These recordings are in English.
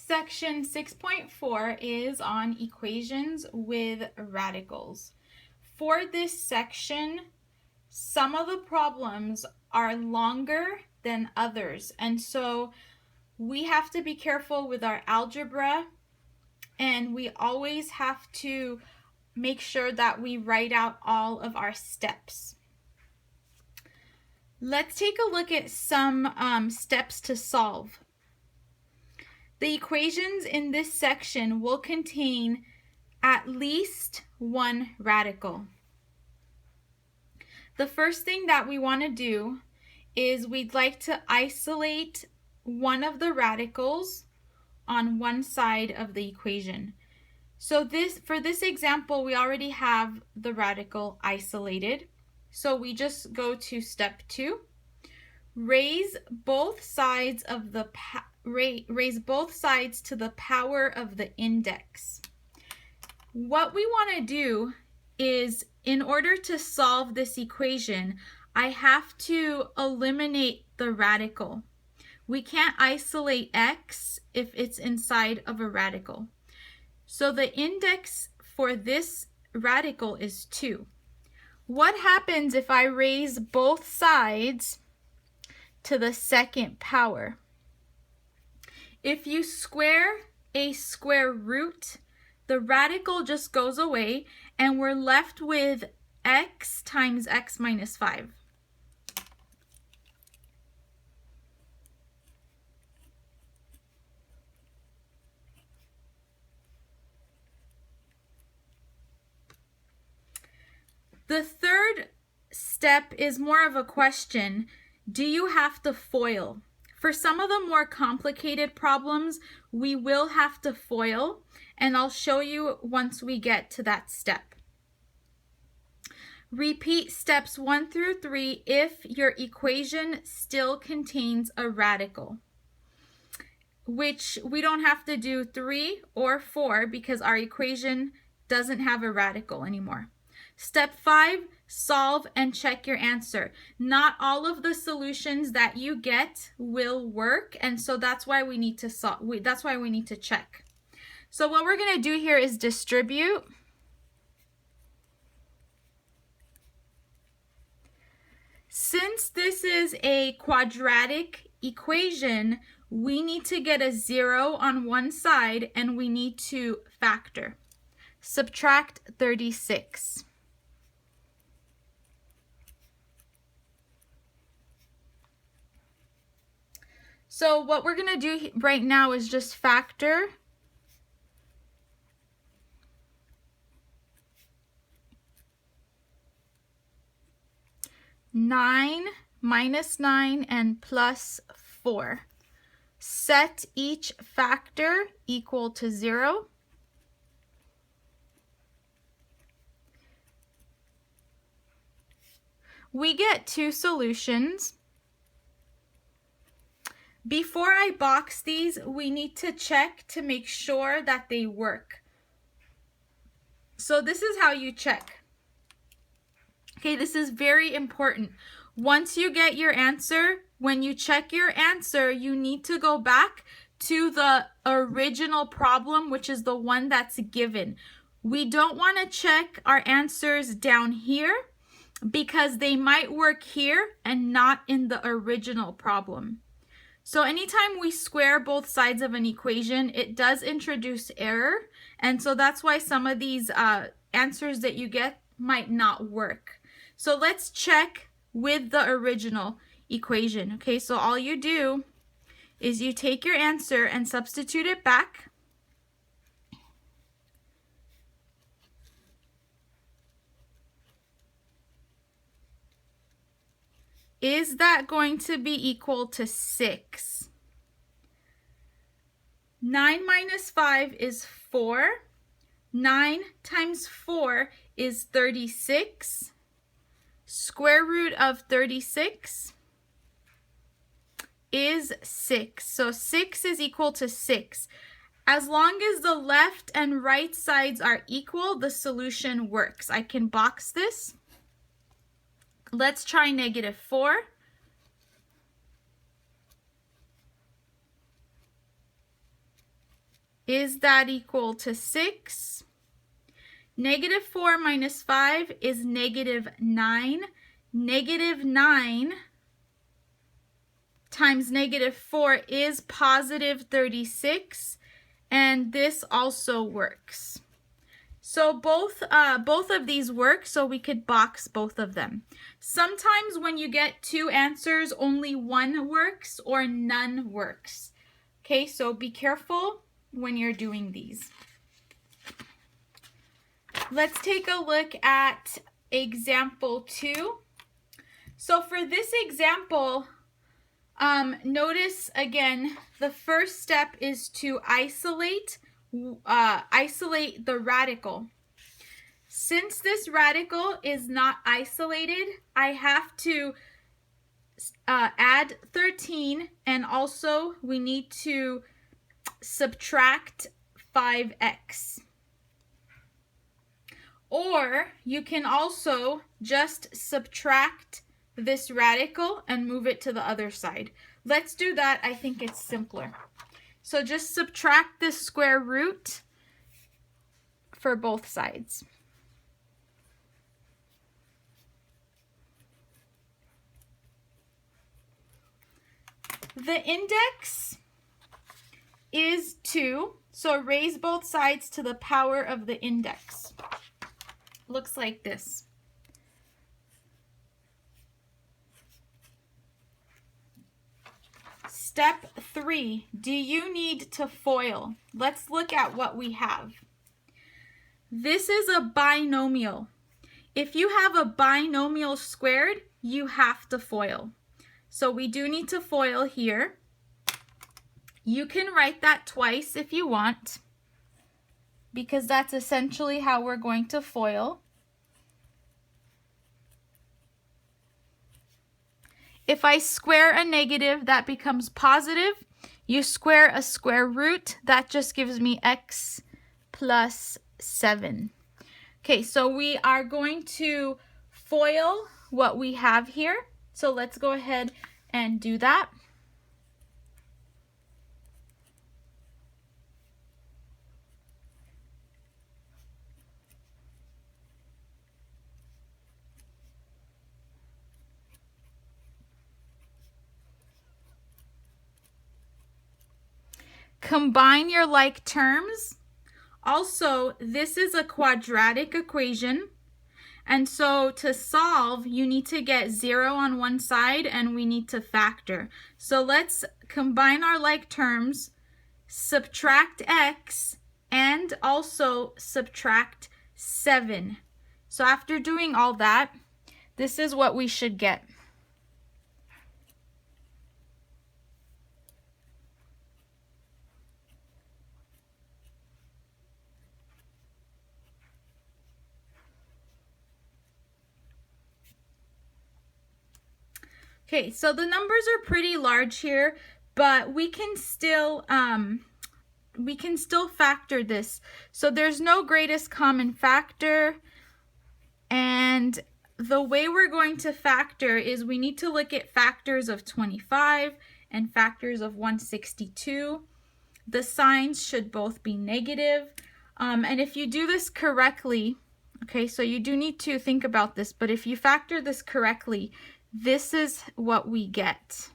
Section 6.4 is on equations with radicals. For this section, some of the problems are longer than others, and so we have to be careful with our algebra, and we always have to make sure that we write out all of our steps. Let's take a look at some steps to solve. The equations in this section will contain at least one radical. The first thing that we want to do is we'd like to isolate one of the radicals on one side of the equation. So for this example, we already have the radical isolated. So we just go to step 2. Raise both sides to the power of the index. What we want to do is, in order to solve this equation, I have to eliminate the radical. We can't isolate x if it's inside of a radical. So the index for this radical is 2. What happens if I raise both sides to the second power? If you square a square root, the radical just goes away and we're left with x times x minus 5. The third step is more of a question. Do you have to FOIL? For some of the more complicated problems, we will have to FOIL, and I'll show you once we get to that step. Repeat steps 1 through 3 if your equation still contains a radical, which we don't have to do 3 or 4 because our equation doesn't have a radical anymore. Step 5, solve and check your answer. Not all of the solutions that you get will work, and so that's why we need to that's why we need to check. So what we're going to do here is distribute. Since this is a quadratic equation, we need to get a 0 on one side and we need to factor. Subtract 36. So what we're going to do right now is just factor. (9 minus 9 and plus 4). Set each factor equal to 0. We get 2 solutions. Before I box these, we need to check to make sure that they work. So this is how you check. Okay, this is very important. Once you get your answer, when you check your answer, you need to go back to the original problem, which is the one that's given. We don't want to check our answers down here because they might work here and not in the original problem. So anytime we square both sides of an equation, it does introduce error, and so that's why some of these answers that you get might not work. So let's check with the original equation. Okay, so all you do is you take your answer and substitute it back. Is that going to be equal to 6? 9 minus 5 is 4. 9 times 4 is 36. Square root of 36 is 6. So 6 is equal to 6. As long as the left and right sides are equal, the solution works. I can box this. Let's try -4. Is that equal to 6? Negative 4 minus 5 is negative 9. Negative 9 times negative 4 is positive 36. And this also works. So both of these work, so we could box both of them. Sometimes when you get two answers, only one works or none works. Okay, so be careful when you're doing these. Let's take a look at example 2. So for this example, notice again, the first step is to isolate the radical. Since this radical is not isolated, I have to add 13, and also we need to subtract 5x. Or you can also just subtract this radical and move it to the other side. Let's do that. I think it's simpler. So just subtract this square root for both sides. The index is 2, so raise both sides to the power of the index. Looks like this. Step 3, do you need to FOIL? Let's look at what we have. This is a binomial. If you have a binomial squared, you have to FOIL. So we do need to FOIL here. You can write that twice if you want, because that's essentially how we're going to FOIL. If I square a negative, that becomes positive. You square a square root, that just gives me x plus 7. Okay, so we are going to FOIL what we have here. So let's go ahead and do that. Combine your like terms. Also, this is a quadratic equation. And so to solve, you need to get 0 on one side and we need to factor. So let's combine our like terms, subtract x, and also subtract 7. So after doing all that, this is what we should get. Okay, so the numbers are pretty large here, but we can still factor this. So there's no greatest common factor, and the way we're going to factor is we need to look at factors of 25 and factors of 162. The signs should both be negative, and if you do this correctly, okay, so you do need to think about this, but if you factor this correctly, this is what we get.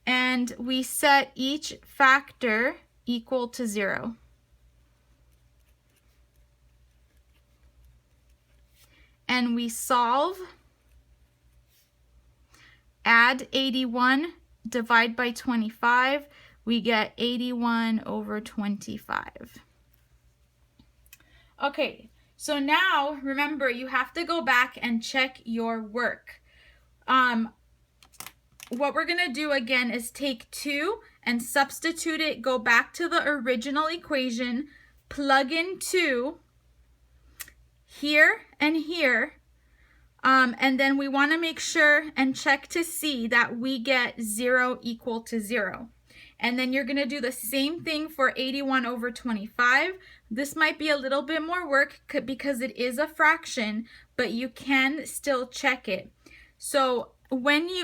And we set each factor equal to 0. And we solve, add 81, divide by 25, we get 81 over 25. Okay. So now, remember, you have to go back and check your work. What we're going to do again is take 2 and substitute it, go back to the original equation, plug in 2 here and here, and then we want to make sure and check to see that we get 0 equal to 0. And then you're going to do the same thing for 81 over 25. This might be a little bit more work because it is a fraction, but you can still check it. So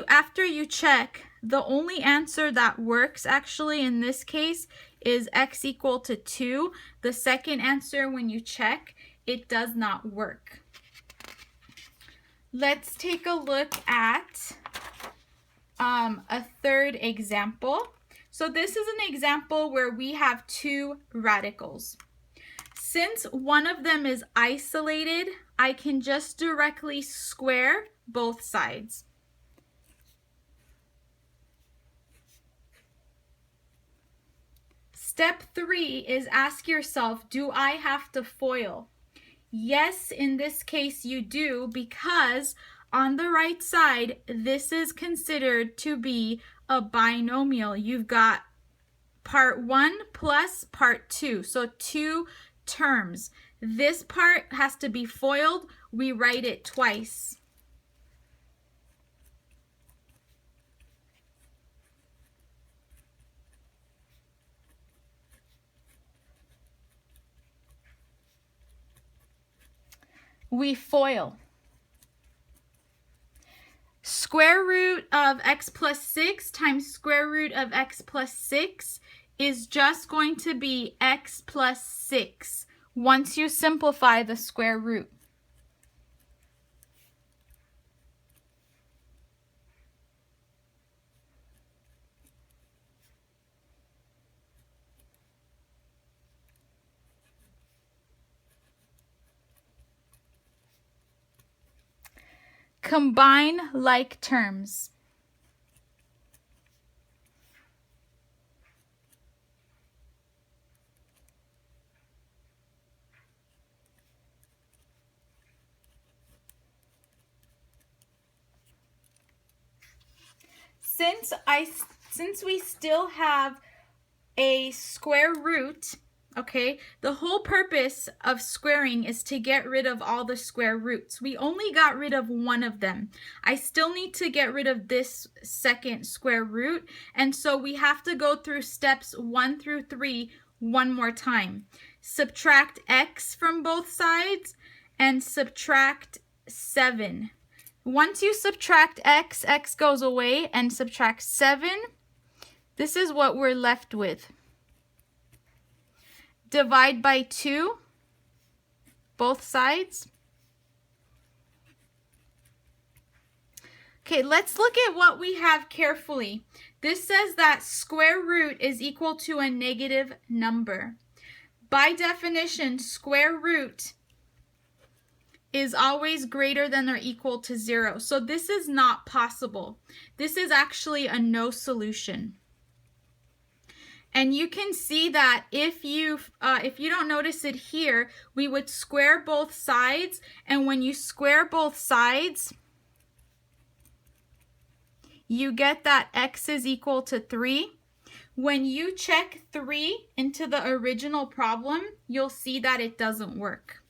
after you check the only answer that works actually in this case is x equal to 2. The second answer, when you check, it does not work. Let's take a look at a third example. So this is an example where we have two radicals. Since one of them is isolated, I can just directly square both sides. Step 3 is ask yourself, do I have to FOIL? Yes, in this case you do, because on the right side, this is considered to be a binomial. You've got part 1 plus part 2, so 2 terms. This part has to be FOILed. We write it twice. We FOIL. Square root of x plus 6 times square root of x plus 6 is just going to be x plus 6 once you simplify the square root. Combine like terms. Since we still have a square root, okay, the whole purpose of squaring is to get rid of all the square roots. We only got rid of one of them. I still need to get rid of this second square root, and so we have to go through steps 1 through 3 one more time. Subtract x from both sides and subtract 7. Once you subtract x, x goes away, and subtract 7, this is what we're left with. Divide by 2, both sides. Okay, let's look at what we have carefully. This says that square root is equal to a negative number. By definition, square root is always greater than or equal to 0. So this is not possible. This is actually a no solution. And you can see that if you don't notice it here, we would square both sides, and when you square both sides, you get that x is equal to 3. When you check 3 into the original problem, you'll see that it doesn't work.